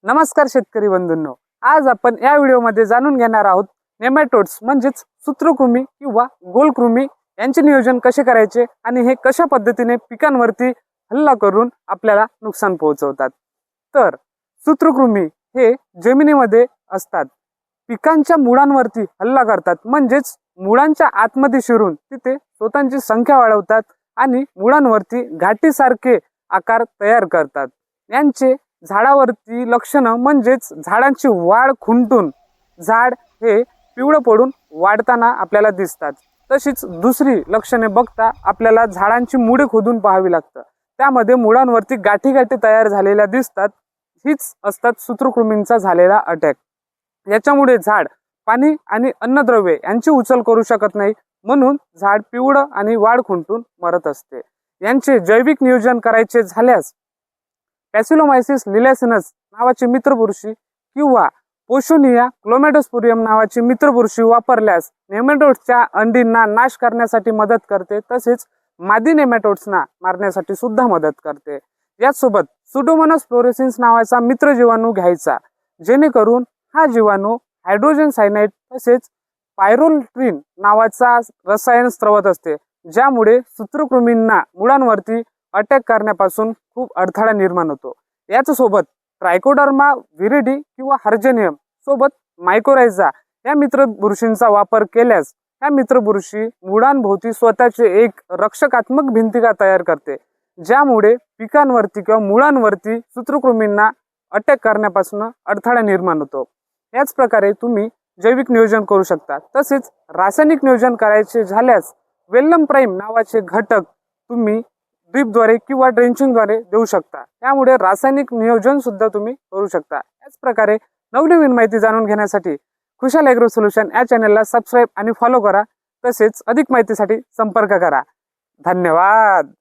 नमस्कार शेतकरी बंधूंनो, आज आपण या व्हिडिओमध्ये जाणून घेणार आहोत नेमॅटोड्स म्हणजेच सूत्रकृमी किंवा गोलकृमी यांचे नियोजन कसे करायचे आणि हे कशा पद्धतीने पिकांवरती हल्ला करून आपल्याला नुकसान पोहोचवतात। तर सूत्रकृमी हे जमिनीमध्ये असतात, पिकांच्या मुळांवरती हल्ला करतात, म्हणजेच मुळांच्या आतमध्ये शिरून तिथे स्वतःची संख्या वाढवतात आणि मुळांवरती गाठीसारखे आकार तयार करतात। यांचे झाडावरती लक्षणं म्हणजेच झाडांची वाढ खुंटून झाड हे पिवळं पडून वाढताना आपल्याला दिसतात। तशीच दुसरी लक्षणे बघता आपल्याला झाडांची मुळे खोदून पाहावी लागतात, त्यामध्ये मुळांवरती गाठी गाठी तयार झालेल्या दिसतात। हीच असतात सूत्रकृमींचा झालेला अटॅक। याच्यामुळे झाड पाणी आणि अन्नद्रव्ये यांची उचल करू शकत नाही, म्हणून झाड पिवळं आणि वाढ खुंटून मरत असते। यांचे जैविक नियोजन करायचे झाल्यास पॅसिलोमायसिस लिलॅसिनस नावाची मित्रबुरशी किंवा पोशोनिया क्लोमॅटोस्पुरियम नावाची मित्रबुरशी वापरल्यास नेमॅटोड्सच्या अंडींना नाश करण्यासाठी मदत करते, तसेच मादी नेमॅटोड्सना मारण्यासाठी सुद्धा मदत करते। याचसोबत सुडोमोनास फ्लोरेसेन्स नावाचा मित्र जीवाणू घ्यायचा, जेणेकरून हा जीवाणू हायड्रोजन सायनाइड तसेच पायरोल्ट्रिन नावाचा रसायन स्त्रवत असते, ज्यामुळे सूत्रकृमींना मुळांवरती अटॅक करण्यापासून खूप अडथळा निर्माण होतो। याच सोबत ट्रायकोडर्मा विरिडी किंवा हर्जेनियम सोबत मायकोरायझा या मित्रबुरशींचा वापर केल्यास या मित्रबुरशी मुळांभोवती स्वतःचे एक रक्षकात्मक भिंतिका तयार करते, ज्यामुळे पिकांवरती किंवा मुळांवरती सूत्रकृमींना अटॅक करण्यापासून अडथळा निर्माण होतो। याच प्रकारे तुम्ही जैविक नियोजन करू शकता। तसेच रासायनिक नियोजन करायचे झाल्यास वेल्लम प्राइम नावाचे घटक तुम्ही ड्रिपद्वारे किंवा ड्रेंचिंगद्वारे देऊ शकता, त्यामुळे रासायनिक नियोजन सुद्धा तुम्ही करू शकता। याच प्रकारे नवनवीन माहिती जाणून घेण्यासाठी खुशाल ॲग्रो सोल्युशन या चॅनलला सबस्क्राईब आणि फॉलो करा, तसेच अधिक माहितीसाठी संपर्क करा। धन्यवाद।